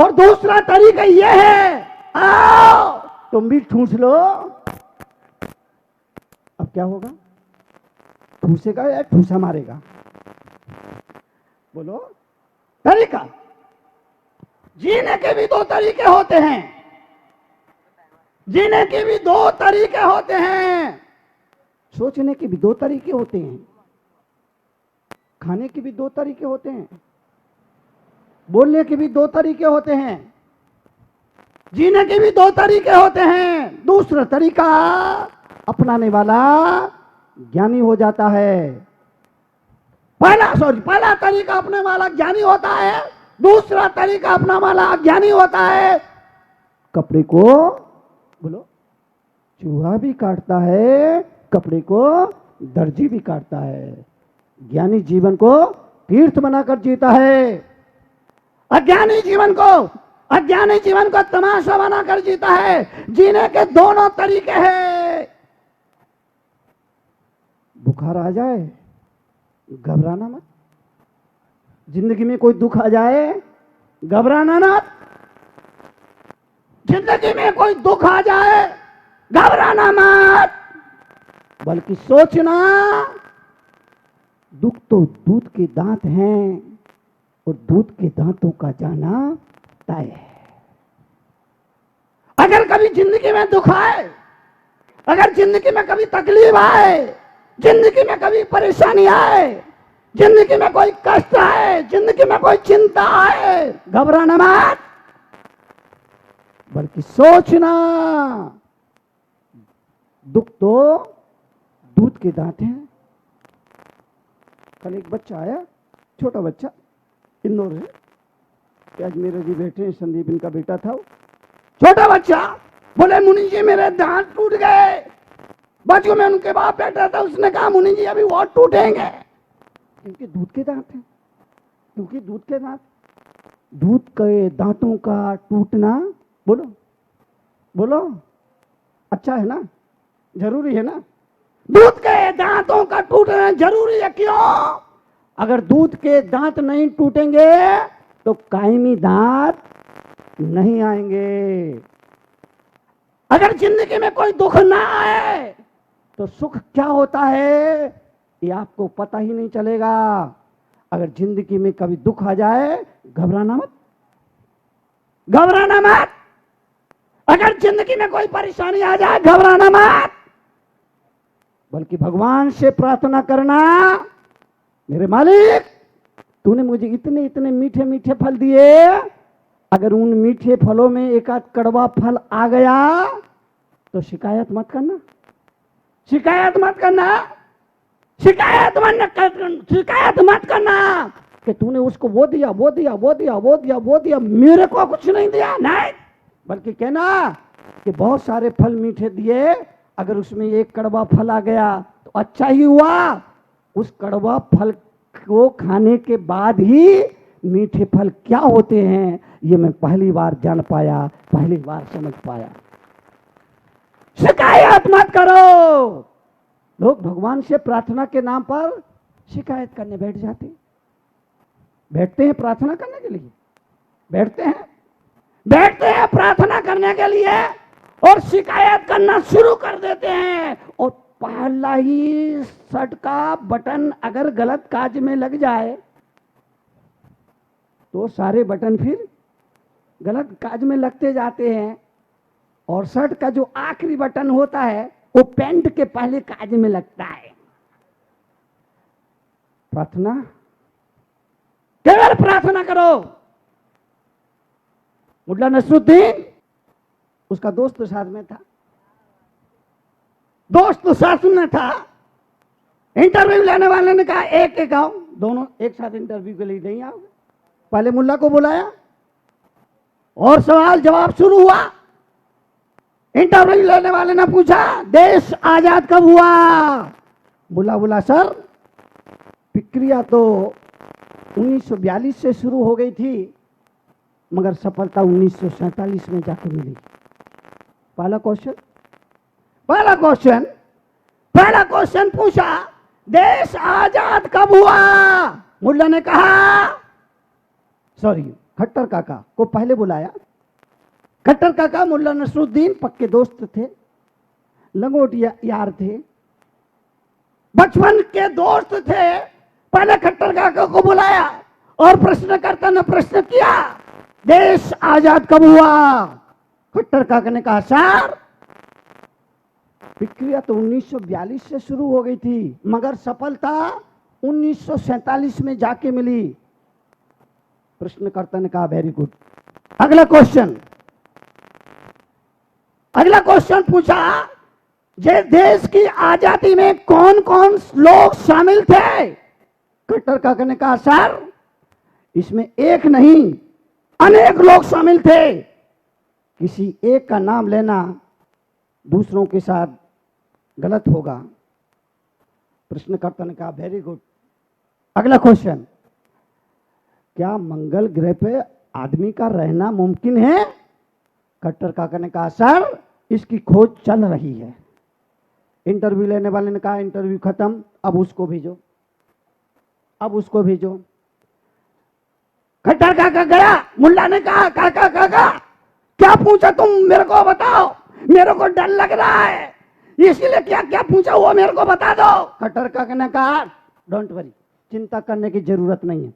और दूसरा तरीका यह है, आओ तुम भी ठूस लो। अब क्या होगा? ठूसेगा या ठूसा मारेगा? बोलो। तरीका, जीने के भी दो तरीके होते हैं, जीने के भी दो तरीके होते हैं, सोचने के भी दो तरीके होते हैं, खाने के भी दो तरीके होते हैं, बोलने के भी दो तरीके होते हैं, जीने के भी दो तरीके होते हैं। दूसरा तरीका अपनाने वाला ज्ञानी हो जाता है। पहला तरीका अपने वाला ज्ञानी होता है, दूसरा तरीका अपना वाला अज्ञानी होता है। कपड़े को, बोलो, चूहा भी काटता है, कपड़े को दर्जी भी काटता है। ज्ञानी जीवन को तीर्थ बनाकर जीता है, अज्ञानी जीवन को तमाशा बनाकर जीता है। जीने के दोनों तरीके हैं। बुखार आ जाए, घबराना मत। जिंदगी में कोई दुख आ जाए, घबराना मत। जिंदगी में कोई दुख आ जाए, घबराना मत, बल्कि सोचना, दुख तो दूध के दांत हैं और दूध के दांतों का जाना तय है। अगर कभी जिंदगी में दुख आए, अगर जिंदगी में कभी तकलीफ आए, जिंदगी में कभी परेशानी आए, जिंदगी में कोई कष्ट आए, जिंदगी में कोई चिंता आए, घबराना मत, बल्कि सोचना, दुख तो दूध के दांत हैं। कल एक बच्चा आया, छोटा बच्चा, इंदौर से, आज मेरे जी बैठे हैं, संदीप इनका बेटा था। छोटा बच्चा बोले, मुनि जी मेरे दांत टूट गए। बाजू में उनके बाप बैठा था, उसने कहा मुनि जी अभी और टूटेंगे, क्योंकि दूध के दांत हैं, क्योंकि दूध के दांत, दूध के दांतों का टूटना, बोलो बोलो, अच्छा है ना, जरूरी है ना। दूध के दांतों का टूटना जरूरी है। क्यों? अगर दूध के दांत नहीं टूटेंगे तो कायमी दांत नहीं आएंगे। अगर जिंदगी में कोई दुख ना आए तो सुख क्या होता है ये आपको पता ही नहीं चलेगा। अगर जिंदगी में कभी दुख आ जाए, घबराना मत, घबराना मत। अगर जिंदगी में कोई परेशानी आ जाए, घबराना मत, बल्कि भगवान से प्रार्थना करना, मेरे मालिक तूने मुझे इतने इतने मीठे मीठे फल दिए, अगर उन मीठे फलों में एक आध कड़वा फल आ गया तो शिकायत मत करना, शिकायत मत करना, शिकायत मत करना कि तूने उसको वो दिया, वो दिया, वो दिया, वो दिया, वो दिया, मेरे को कुछ नहीं दिया। नहीं, बल्कि कहना कि बहुत सारे फल मीठे दिए, अगर उसमें एक कड़वा फल आ गया तो अच्छा ही हुआ। उस कड़वा फल को खाने के बाद ही मीठे फल क्या होते हैं ये मैं पहली बार जान पाया, पहली बार समझ पाया। शिकायत मत करो। लोग भगवान से प्रार्थना के नाम पर शिकायत करने बैठते हैं प्रार्थना करने के लिए, बैठते हैं प्रार्थना करने के लिए और शिकायत करना शुरू कर देते हैं। और पहला ही शर्ट का बटन अगर गलत काज में लग जाए तो सारे बटन फिर गलत काज में लगते जाते हैं। और शर्ट का जो आखिरी बटन होता है वो पैंट के पहले काज में लगता है। प्रार्थना, केवल प्रार्थना करो। मुल्ला नसरुद्दीन, उसका दोस्त साथ में था, दोस्त साथ में था। इंटरव्यू लेने वाले ने कहा एक एक आओ, दोनों एक साथ इंटरव्यू के लिए नहीं आओगे। पहले मुल्ला को बुलाया और सवाल जवाब शुरू हुआ। इंटरव्यू लेने वाले ने पूछा देश आजाद कब हुआ? मुल्ला बोला सर प्रक्रिया तो 1942 से शुरू हो गई थी, मगर सफलता 1947 में जाके मिली। पहला क्वेश्चन पूछा देश आजाद कब हुआ? मुल्ला ने कहा, सॉरी खट्टर काका को पहले बुलाया। खट्टर काका मुल्ला नसरुद्दीन पक्के दोस्त थे, लंगोट यार थे, बचपन के दोस्त थे। पहले खट्टर काका को बुलाया और प्रश्नकर्ता ने प्रश्न किया, देश आजाद कब हुआ? खट्टर काका ने कहा, सर प्रक्रिया तो 1942 से शुरू हो गई थी, मगर सफलता 1947 में जाके मिली। प्रश्नकर्ता ने कहा, वेरी गुड। अगला क्वेश्चन पूछा, जे देश की आजादी में कौन कौन लोग शामिल थे? खट्टर काका ने कहा, सर इसमें एक नहीं अनेक लोग शामिल थे, किसी एक का नाम लेना दूसरों के साथ गलत होगा। प्रश्नकर्ता ने कहा, वेरी गुड। अगला क्वेश्चन, क्या मंगल ग्रह पे आदमी का रहना मुमकिन है? खट्टर काका ने कहा, सर इसकी खोज चल रही है। इंटरव्यू लेने वाले ने कहा, इंटरव्यू खत्म, अब उसको भेजो। खट्टर काका गया। मुल्ला ने कहा, काका काका क्या पूछा तुम, मेरे को बताओ, मेरे को डर लग रहा है, इसलिए क्या क्या पूछा वो मेरे को बता दो। खट्टर काका ने कहा, डोंट वरी, चिंता करने की जरूरत नहीं है।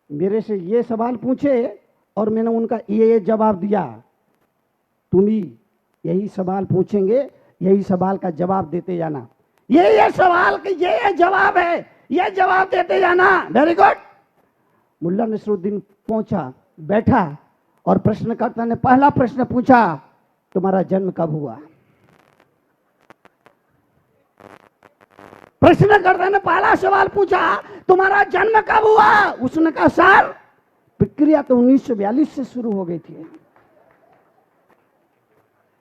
मेरे से ये सवाल पूछे और मैंने उनका ये जवाब दिया, तुम भी यही सवाल पूछेंगे, यही सवाल का जवाब देते जाना। ये सवाल का ये जवाब है, ये जवाब देते जाना। Very good. मुल्ला नसरुद्दीन पहुंचा, बैठा और प्रश्नकर्ता ने पहला प्रश्न पूछा, तुम्हारा जन्म कब हुआ? प्रश्नकर्ता ने पहला सवाल पूछा, तुम्हारा जन्म कब हुआ? उसने कहा, सर प्रक्रिया तो 1942 से शुरू हो गई थी।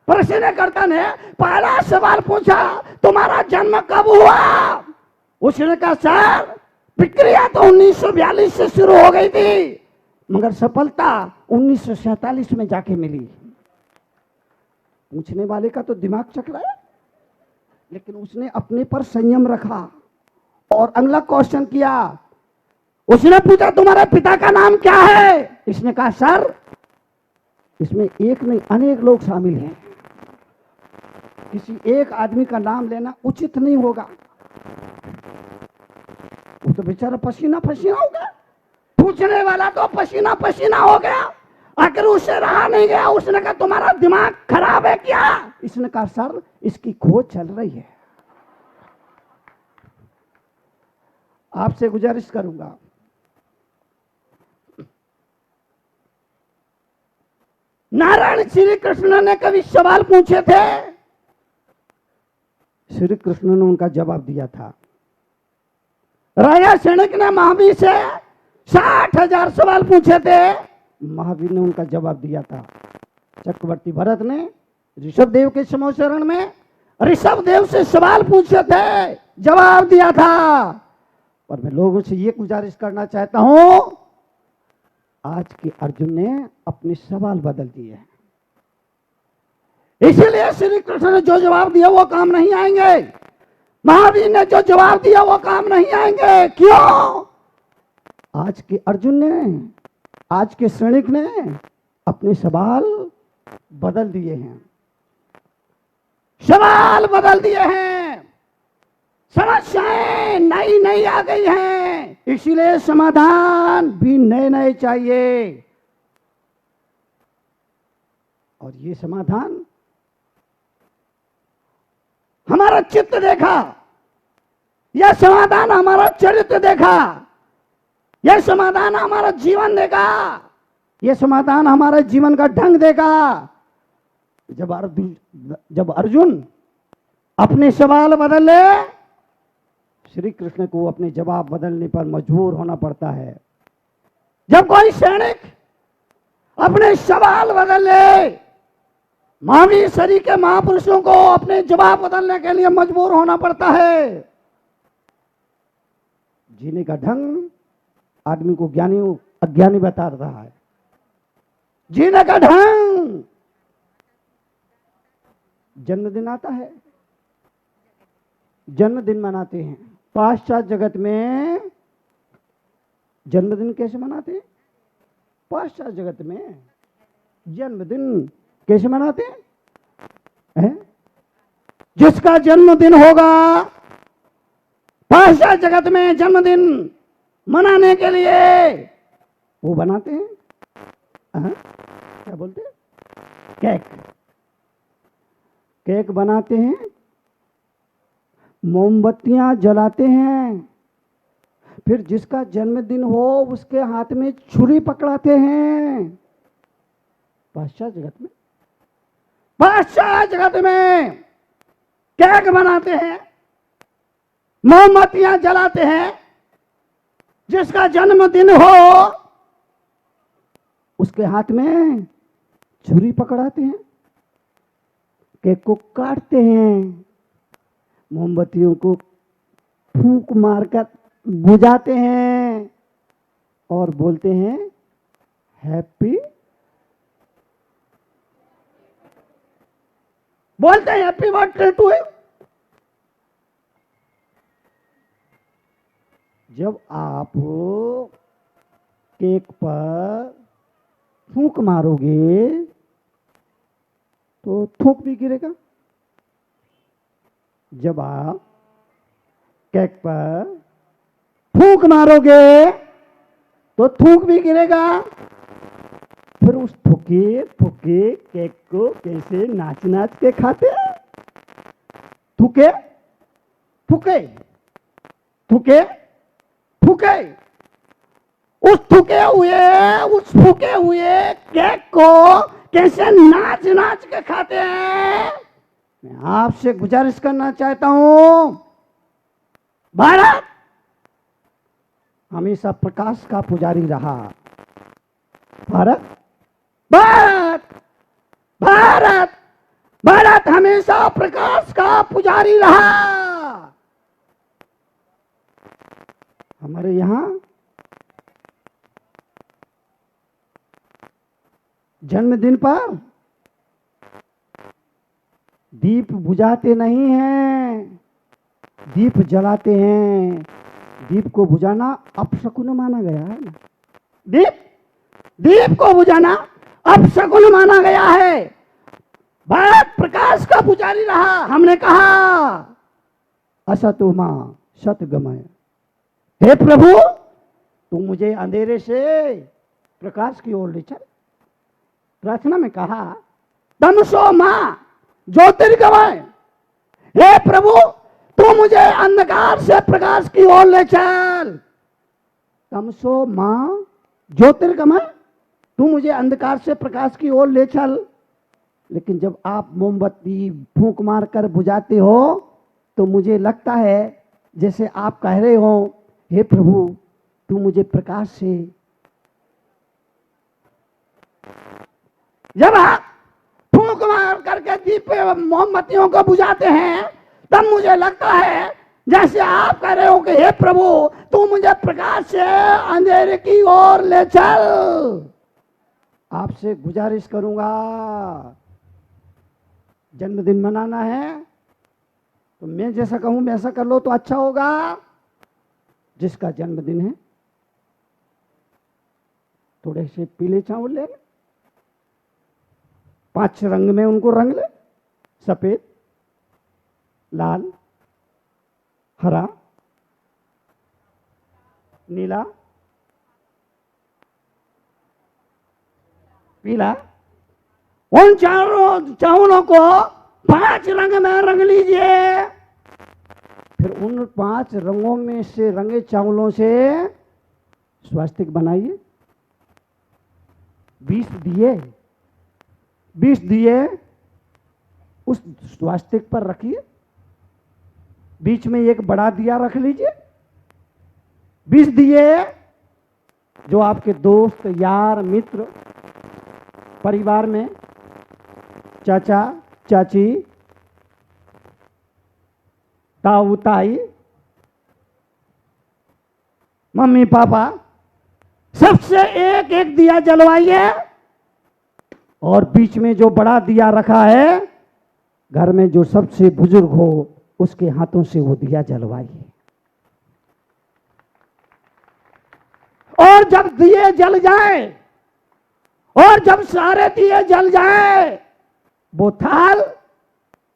प्रश्नकर्ता ने पहला सवाल पूछा, तुम्हारा जन्म कब हुआ? उसने कहा, सर प्रक्रिया तो 1942 से शुरू हो गई थी, मगर सफलता 1947 में जाके मिली। पूछने वाले का तो दिमाग चकराया, लेकिन उसने अपने पर संयम रखा और अगला क्वेश्चन किया। उसने पूछा, तुम्हारे पिता का नाम क्या है? इसने कहा, सर इसमें एक नहीं अनेक लोग शामिल हैं, किसी एक आदमी का नाम लेना उचित नहीं होगा। वो तो बेचारा पसीना पसीना हो गया, पूछने वाला तो पसीना पसीना हो गया। आखिर उससे रहा नहीं गया, उसने कहा, तुम्हारा दिमाग खराब है क्या? इसने कहा, सर इसकी खोज चल रही है। आपसे गुजारिश करूंगा, नारायण श्री कृष्ण ने कभी सवाल पूछे थे, श्री कृष्ण ने उनका जवाब दिया था। राजा सैनिक ने महावीर से 60,000 सवाल पूछे थे, महावीर ने उनका जवाब दिया था। चक्रवर्ती भरत ने ऋषभ देव के समोचरण में ऋषभ देव से सवाल पूछे थे, जवाब दिया था। पर मैं लोगों से ये गुजारिश करना चाहता हूं, आज के अर्जुन ने अपने सवाल बदल दिए हैं, इसलिए श्री कृष्ण ने जो जवाब दिया वो काम नहीं आएंगे, महावीर ने जो जवाब दिया वो काम नहीं आएंगे। क्यों? आज के अर्जुन ने, आज के सैनिक ने अपने सवाल बदल दिए हैं, सवाल बदल दिए हैं, समस्याएं नई नई आ गई हैं, इसलिए समाधान भी नए नए चाहिए। और ये समाधान हमारा चित्त देखा, यह समाधान हमारा चरित्र देखा, यह समाधान हमारा जीवन देगा, यह समाधान हमारे जीवन का ढंग देगा। जब अर्जुन अपने सवाल बदले, श्री कृष्ण को अपने जवाब बदलने पर मजबूर होना पड़ता है। जब कोई सैनिक अपने सवाल बदले, महावीर शरीर के महापुरुषों को अपने जवाब बदलने के लिए मजबूर होना पड़ता है। जीने का ढंग आदमी को ज्ञानी अज्ञानी बता रहा है। जीने का ढंग, जन्मदिन आता है, जन्मदिन मनाते हैं। पाश्चात्य जगत में जन्मदिन कैसे मनाते हैं? पाश्चात्य जगत में जन्मदिन कैसे मनाते हैं? जिसका जन्मदिन होगा, पाश्चात्य जगत में जन्मदिन मनाने के लिए वो बनाते हैं, क्या बोलते हैं, केक। केक बनाते हैं, मोमबत्तियां जलाते हैं, फिर जिसका जन्मदिन हो उसके हाथ में छुरी पकड़ाते हैं। पाश्चात्य जगत में, पाश्चात्य जगत में केक बनाते हैं, मोमबत्तियां जलाते हैं, जिसका जन्मदिन हो उसके हाथ में छुरी पकड़ाते हैं, केक को काटते हैं, मोमबत्तियों को फूंक मारकर बुझाते हैं और बोलते हैं हैप्पी, बोलते हैं हैप्पी बर्थडे टू यू। जब आप केक पर फूंक मारोगे तो थूक भी गिरेगा। जब आप केक पर फूंक मारोगे तो थूक भी गिरेगा। फिर उस थूके थूके केक को कैसे नाच नाच के खाते हैं? थूके थूके थूके थूके, उस फूके हुए केक को कैसे नाच नाच के खाते हैं? मैं आपसे गुजारिश करना चाहता हूं, भारत हमेशा प्रकाश का पुजारी रहा। भारत भारत भारत भारत हमेशा प्रकाश का पुजारी रहा। हमारे यहां जन्मदिन पर दीप बुझाते नहीं हैं, दीप जलाते हैं। दीप को बुझाना अपशकुन माना गया है ना। दीप को बुझाना अपशकुन माना गया है। भारत प्रकाश का पुजारी रहा। हमने कहा असतो मां सतगमय, हे प्रभु तू मुझे अंधेरे से प्रकाश की ओर ले चल। प्रार्थना में कहा तमसो मां ज्योतिर्गमय, हे प्रभु तू मुझे अंधकार से प्रकाश की ओर ले चल। तमसो मां ज्योतिर्गमय, तू मुझे अंधकार से प्रकाश की ओर ले चल। लेकिन जब आप मोमबत्ती फूंक मार कर बुझाते हो तो मुझे लगता है जैसे आप कह रहे हो हे प्रभु तू मुझे प्रकाश से। जब आप फूंक मार करके दीप मोमबत्तियों को बुझाते हैं तब मुझे लगता है जैसे आप कह रहे हो कि हे प्रभु तू मुझे प्रकाश से अंधेरे की ओर ले चल। आपसे गुजारिश करूंगा, जन्मदिन मनाना है तो मैं जैसा कहूं वैसा कर लो तो अच्छा होगा। जिसका जन्मदिन है थोड़े से पीले चावल ले, 5 रंग में उनको रंग ले, सफेद, लाल, हरा, नीला, पीला, उन चारों चावलों को 5 रंग में रंग लीजिए। फिर उन 5 रंगों में से रंगे चावलों से स्वास्तिक बनाइए। 20 दिए उस स्वास्तिक पर रखिए, बीच में एक बड़ा दिया रख लीजिए। 20 दिए जो आपके दोस्त यार मित्र परिवार में चाचा चाची ताऊ ताई मम्मी पापा सबसे एक एक दिया जलवाइए और बीच में जो बड़ा दिया रखा है घर में जो सबसे बुजुर्ग हो उसके हाथों से वो दिया जलवाइए। और जब दिए जल जाए, और जब सारे दिए जल जाए, वो थाल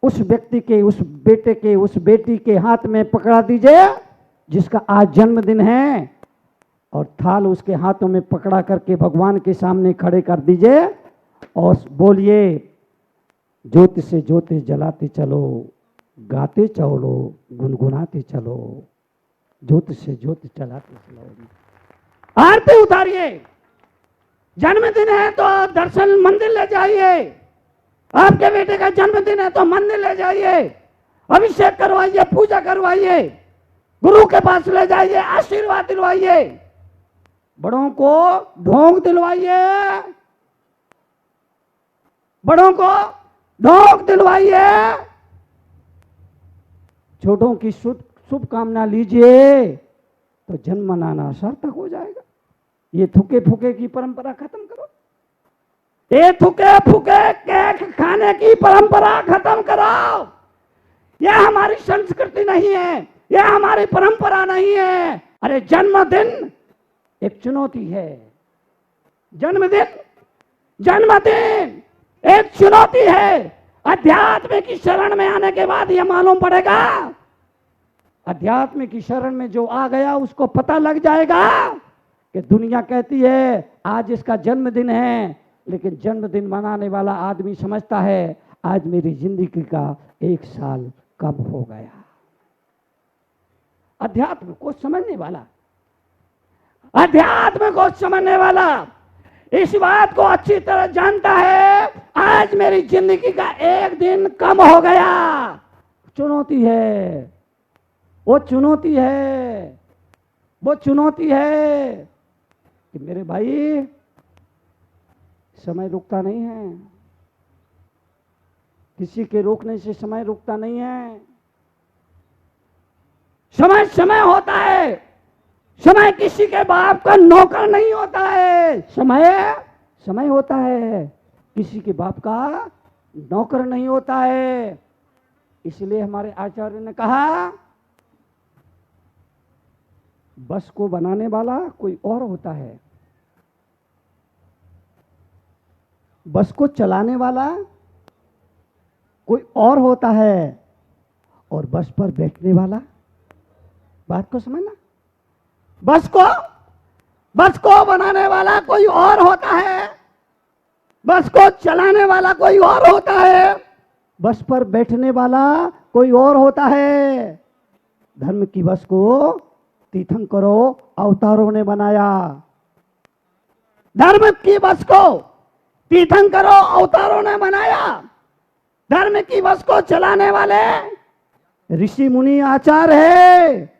उस व्यक्ति के, उस बेटे के, उस बेटी के हाथ में पकड़ा दीजिए जिसका आज जन्मदिन है, और थाल उसके हाथों में पकड़ा करके भगवान के सामने खड़े कर दीजिए और बोलिए, ज्योति से ज्योति जलाते चलो, गाते चलो, गुनगुनाते चलो, ज्योति से ज्योति जलाते चलो। आरती उतारिए। जन्मदिन है तो दर्शन मंदिर ले जाइए। आपके बेटे का जन्मदिन है तो मंदिर ले जाइए, अभिषेक करवाइए, पूजा करवाइए, गुरु के पास ले जाइए, आशीर्वाद दिलवाइए, बड़ों को ढोंग दिलवाइए, बड़ों को ढोंग दिलवाइए, छोटों की शुभकामना लीजिए, तो जन्म मनाना सार्थक हो जाएगा। ये थूके फूके की परंपरा खत्म करो। ये थूके फूके केक खाने की परंपरा खत्म करो। यह हमारी संस्कृति नहीं है, यह हमारी परंपरा नहीं है। अरे जन्मदिन एक चुनौती है। जन्मदिन जन्मदिन एक चुनौती है। अध्यात्म की शरण में आने के बाद यह मालूम पड़ेगा, अध्यात्म की शरण में जो आ गया उसको पता लग जाएगा कि दुनिया कहती है आज इसका जन्मदिन है, लेकिन जन्मदिन मनाने वाला आदमी समझता है आज मेरी जिंदगी का 1 साल कब हो गया। अध्यात्म को समझने वाला, अध्यात्म को समझने वाला इस बात को अच्छी तरह जानता है आज मेरी जिंदगी का 1 दिन कम हो गया। चुनौती है, वो चुनौती है, वो चुनौती है कि मेरे भाई समय रुकता नहीं है, किसी के रोकने से समय रुकता नहीं है। समय समय होता है, समय किसी के बाप का नौकर नहीं होता है। समय समय होता है, किसी के बाप का नौकर नहीं होता है। इसलिए हमारे आचार्य ने कहा बस को बनाने वाला कोई और होता है, बस को चलाने वाला कोई और होता है, और बस पर बैठने वाला, बात को समझना, बस को बनाने वाला कोई और होता है, बस को चलाने वाला कोई और होता है, बस पर बैठने वाला कोई और होता है। धर्म की बस को तीर्थंकरो अवतारों ने बनाया, धर्म की बस को तीर्थंकरो अवतारों ने बनाया। धर्म की बस को चलाने वाले ऋषि मुनि आचार्य है।